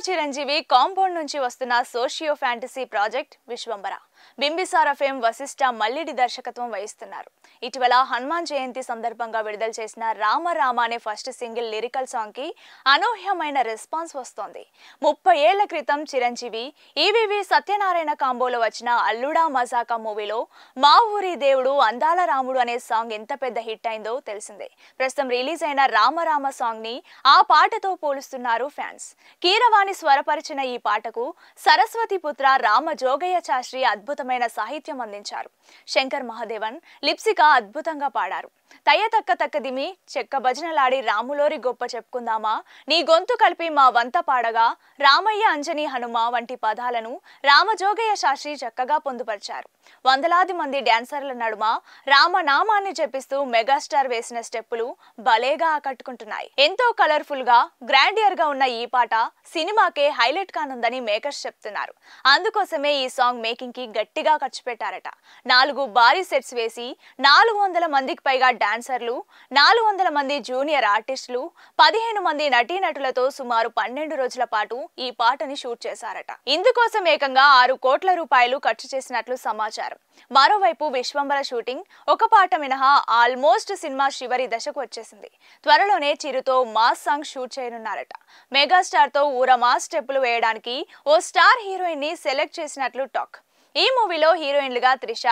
Megastar Chiranjeevi compound నుంచి వస్తున్న socio fantasy project Vishwambhara. Bimbisara fame Vassishta Mallidi దర్శకత్వం వహిస్తున్నారు. ఇటీవల హనుమాన్ జయంతి సందర్భంగా విడుదల చేసిన రామ రామ అనే ఫస్ట్ సింగిల్ లిరికల్ సాంగ్ కి అనూహ్యమైన రెస్పాన్స్ వస్తోంది. 30 ఏళ్ల క్రితం చిరంజీవి ఈవీవి సత్యనారాయణ కాంబోలో వచ్చిన అల్లుడా మజాకా మూవీలో మా ఊరి దేవుడు అందాల రాముడు అనే సాంగ్ ఎంత పెద్ద హిట్ అయిందో తెలిసిందే. ప్రస్తుతం రిలీజ్ అయిన రామ రామ సాంగ్ ని ఆ పాటతో పోలుస్తున్నారు ఫ్యాన్స్. కీరవాణి స్వరపరిచిన ఈ పాటకు సరస్వతి పుత్ర రామ జోగయ్య శాస్త్రి అద్భుతమైన సాహిత్యం అందించారు. శంకర్ మహాదేవన్ లిప్సిక అద్భుతంగా పాడారు. తయ్యతక్క తక్కదిమి చెక్క భజనలాడి రాములోరి గొప్ప చెప్పుకుందామా, నీ గొంతు కలిపి మా వంత పాడగా, రామయ్య అంజని హనుమ వంటి పదాలను రామజోగయ్య శాస్త్రి చక్కగా పొందుపరిచారు. వందలాది మంది డాన్సర్ల నడుమ రామనామాన్ని జపిస్తూ మెగాస్టార్ వేసిన స్టెప్పులు భలేగా ఆకట్టుకుంటున్నాయి. ఎంతో కలర్ఫుల్ గా గ్రాండియర్ గా ఉన్న ఈ పాట సినిమాకే హైలైట్ కానుందని మేకర్స్ చెప్తున్నారు. అందుకోసమే ఈ సాంగ్ మేకింగ్ కి గట్టిగా ఖర్చు పెట్టారట. 4 భారీ సెట్స్ వేసి 400 మందికి పైగా డాన్సర్లు, 400 మంది జూనియర్ ఆర్టిస్టులు, 15 మంది నటీనటులతో సుమారు 12 రోజుల పాటు ఈ పాటని షూట్ చేశారట. ఇందుకోసం ఏకంగా 6 కోట్ల రూపాయలు ఖర్చు చేసినట్లు సమాచారం. మరోవైపు విశ్వంబర షూటింగ్ ఒక పాట మినహా ఆల్మోస్ట్ సినిమా చివరి దశకు వచ్చేసింది. త్వరలోనే చిరుతో మాస్ సాంగ్ షూట్ చేయనున్నారట. మెగాస్టార్ తో ఊర మాస్ స్టెప్పులు వేయడానికి ఓ స్టార్ హీరోయిన్ ని సెలెక్ట్ చేసినట్లు టాక్. ఈ మూవీలో హీరోయిన్లుగా త్రిష,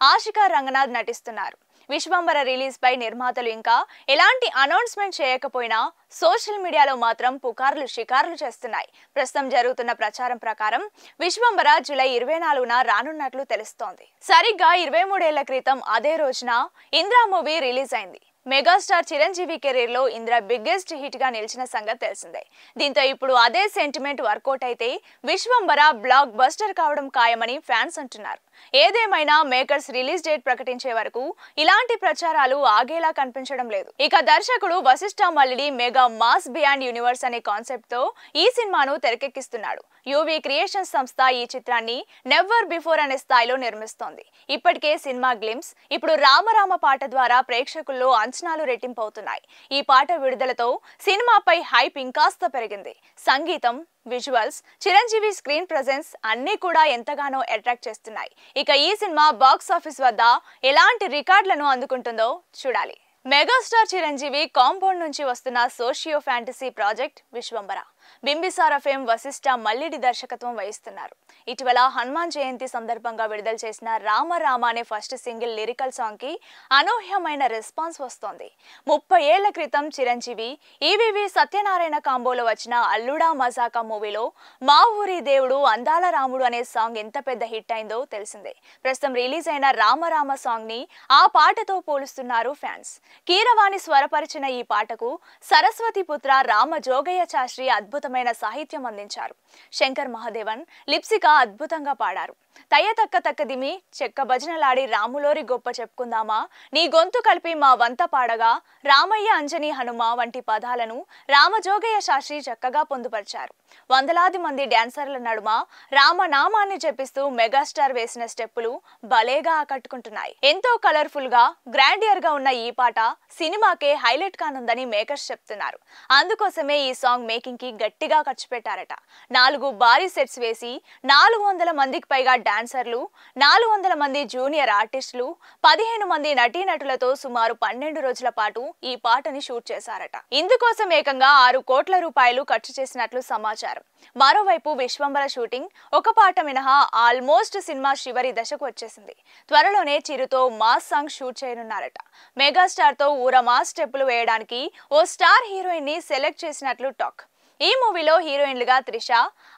ఆషికా రంగనాథ్ నటిస్తున్నారు. విశ్వంబర రిలీజ్ పై నిర్మాతలు ఇంకా ఎలాంటి అనౌన్స్మెంట్ చేయకపోయినా సోషల్ మీడియాలో మాత్రం పుకార్లు షికార్లు చేస్తున్నాయి. ప్రస్తుతం జరుగుతున్న ప్రచారం ప్రకారం విశ్వంబర జూలై 24న రానున్నట్లు తెలుస్తోంది. సరిగ్గా 23 ఏళ్ల క్రితం అదే రోజున ఇంద్ర మూవీ రిలీజ్ అయింది. మెగాస్టార్ చిరంజీవి కెరీర్ లో ఇంద్ర బిగ్గెస్ట్ హిట్ గా నిలిచిన సంగతి తెలిసిందే. దీంతో ఇప్పుడు అదే సెంటిమెంట్ వర్కౌట్ అయితే విశ్వంబర బ్లాక్ బస్టర్ కావడం ఖాయమని ఫ్యాన్స్ అంటున్నారు. ఏదేమైనా మేకర్స్ రిలీజ్ డేట్ ప్రకటించే వరకు ఇలాంటి ప్రచారాలు ఆగేలా కనిపించడం లేదు. ఇక దర్శకుడు Vassishta Mallidi mega mass beyond universe అనే కాన్సెప్ట్ తో ఈ సినిమాను తెరకెక్కిస్తున్నాడు. యూవీ క్రియేషన్స్ సంస్థ ఈ చిత్రాన్ని నెవర్ బిఫోర్ అనే స్థాయిలో నిర్మిస్తోంది. ఇప్పటికే సినిమా గ్లిమ్స్, ఇప్పుడు రామరామ పాట ద్వారా ప్రేక్షకుల్లో అంచనాలు రెట్టింపు అవుతున్నాయి. ఈ పాట విడుదలతో సినిమాపై హైప్ ఇంకాస్త పెరిగింది. సంగీతం, విజువల్స్, చిరంజీవి స్క్రీన్ ప్రెజెన్స్ అన్నీ కూడా ఎంతగానో అట్రాక్ట్ చేస్తున్నాయి. ఇక ఈ సినిమా బాక్స్ ఆఫీస్ వద్ద ఎలాంటి రికార్డులను అందుకుంటుందో చూడాలి. మెగాస్టార్ చిరంజీవి కాంపౌండ్ నుంచి వస్తున్న socio fantasy project Vishwambhara. Bimbisara fame Vassishta Mallidi దర్శకత్వం వహిస్తున్నారు. ఇటీవల హనుమాన్ జయంతి సందర్భంగా విడుదల చేసిన రామ రామ అనే ఫస్ట్ సింగిల్ లిరికల్ సాంగ్ కి అనూహ్యమైన రెస్పాన్స్ వస్తోంది. 30 ఏళ్ల క్రితం చిరంజీవి ఈవీవి సత్యనారాయణ కాంబోలో వచ్చిన అల్లుడా మజాకా మూవీలో మా ఊరి దేవుడు అందాల రాముడు అనే సాంగ్ ఎంత పెద్ద హిట్ అయిందో తెలిసిందే. ప్రస్తుతం రిలీజ్ అయిన రామ రామ సాంగ్ ని ఆ పాటతో పోలుస్తున్నారు ఫ్యాన్స్. కీరవాణి స్వరపరిచిన ఈ పాటకు సరస్వతి పుత్ర రామ జోగయ్య శాస్త్రి అద్భుతమైన సాహిత్యం అందించారు. శంకర్ మహాదేవన్ లిప్సిక అద్భుతంగా పాడారు. తయ్యతక్క తక్కదిమి చెక్క భజనలాడి రాములోరి గొప్ప చెప్పుకుందామా, నీ గొంతు కలిపి మా వంత పాడగా, రామయ్య అంజని హనుమ వంటి పదాలను రామజోగయ్య శాస్త్రి చక్కగా పొందుపరిచారు. వందలాది మంది డాన్సర్ల నడుమ రామనామాన్ని జపిస్తూ మెగాస్టార్ వేసిన స్టెప్పులు భలేగా ఆకట్టుకుంటున్నాయి. ఎంతో కలర్ఫుల్ గా గ్రాండియర్ గా ఉన్న ఈ పాట సినిమాకే హైలైట్ కానుందని మేకర్స్ చెప్తున్నారు. అందుకోసమే ఈ సాంగ్ మేకింగ్ కి గట్టిగా ఖర్చు పెట్టారట. 4 భారీ సెట్స్ వేసి 400 మందికి పైగా డాన్సర్లు, 400 మంది జూనియర్ ఆర్టిస్టులు, 15 మంది నటీనటులతో సుమారు 12 రోజుల పాటు ఈ పాటని షూట్ చేశారట. ఇందుకోసం ఏకంగా 6 కోట్ల రూపాయలు ఖర్చు చేసినట్లు సమాచారం. మరోవైపు విశ్వంబర షూటింగ్ ఒక పాట మినహా ఆల్మోస్ట్ సినిమా చివరి దశకు వచ్చేసింది. త్వరలోనే చిరుతో మాస్ సాంగ్ షూట్ చేయనున్నారట. మెగాస్టార్ తో ఊర మాస్ స్టెప్పులు వేయడానికి ఓ స్టార్ హీరోయిన్ ని సెలెక్ట్ చేసినట్లు టాక్. ఈ మూవీలో హీరోయిన్లుగా త్రిష,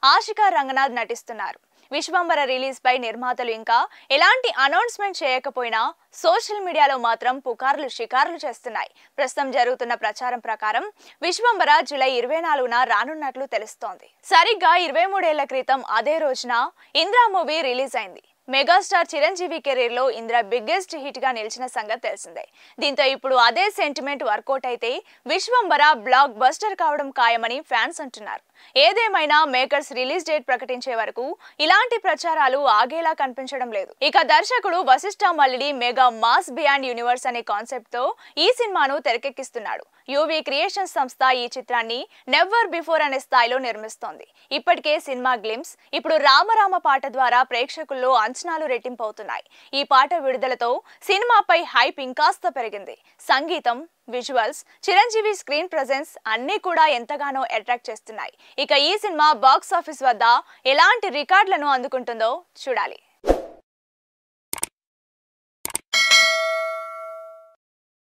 ఆషికా రంగనాథ్ నటిస్తున్నారు. విశ్వంబర రిలీజ్ పై నిర్మాతలు ఇంకా ఎలాంటి అనౌన్స్మెంట్ చేయకపోయినా సోషల్ మీడియాలో మాత్రం పుకార్లు షికార్లు చేస్తున్నాయి. ప్రస్తుతం జరుగుతున్న ప్రచారం ప్రకారం విశ్వంబర జూలై 24న రానున్నట్లు తెలుస్తోంది. సరిగ్గా 23 ఏళ్ల క్రితం అదే రోజున ఇంద్ర మూవీ రిలీజ్ అయింది. మెగాస్టార్ చిరంజీవి కెరీర్ లో ఇంద్ర బిగ్గెస్ట్ హిట్ గా నిలిచిన సంగతి తెలిసిందే. దీంతో ఇప్పుడు అదే సెంటిమెంట్ వర్కౌట్ అయితే విశ్వంబర బ్లాక్ బస్టర్ కావడం ఖాయమని ఫ్యాన్స్ అంటున్నారు. ఏదేమైనా మేకర్స్ రిలీజ్ డేట్ ప్రకటించే వరకు ఇలాంటి ప్రచారాలు ఆగేలా కనిపించడం లేదు. ఇక దర్శకుడు Vassishta Mallidi mega mass beyond universe అనే కాన్సెప్ట్ తో ఈ సినిమాను తెరకెక్కిస్తున్నాడు. యూవీ క్రియేషన్ సంస్థ ఈ చిత్రాన్ని నెవర్ బిఫోర్ అనే స్థాయిలో నిర్మిస్తోంది. ఇప్పటికే సినిమా గ్లిమ్స్, ఇప్పుడు రామరామ పాట ద్వారా ప్రేక్షకుల్లో అంచనాలు రెట్టింపు అవుతున్నాయి. ఈ పాట విడుదలతో సినిమాపై హైప్ ఇంకాస్త పెరిగింది. సంగీతం, విజువల్స్, చిరంజీవి స్క్రీన్ ప్రెజెన్స్ అన్నీ కూడా ఎంతగానో అట్రాక్ట్ చేస్తున్నాయి. ఇక ఈ సినిమా బాక్స్ ఆఫీస్ వద్ద ఎలాంటి రికార్డులను అందుకుంటుందో చూడాలి.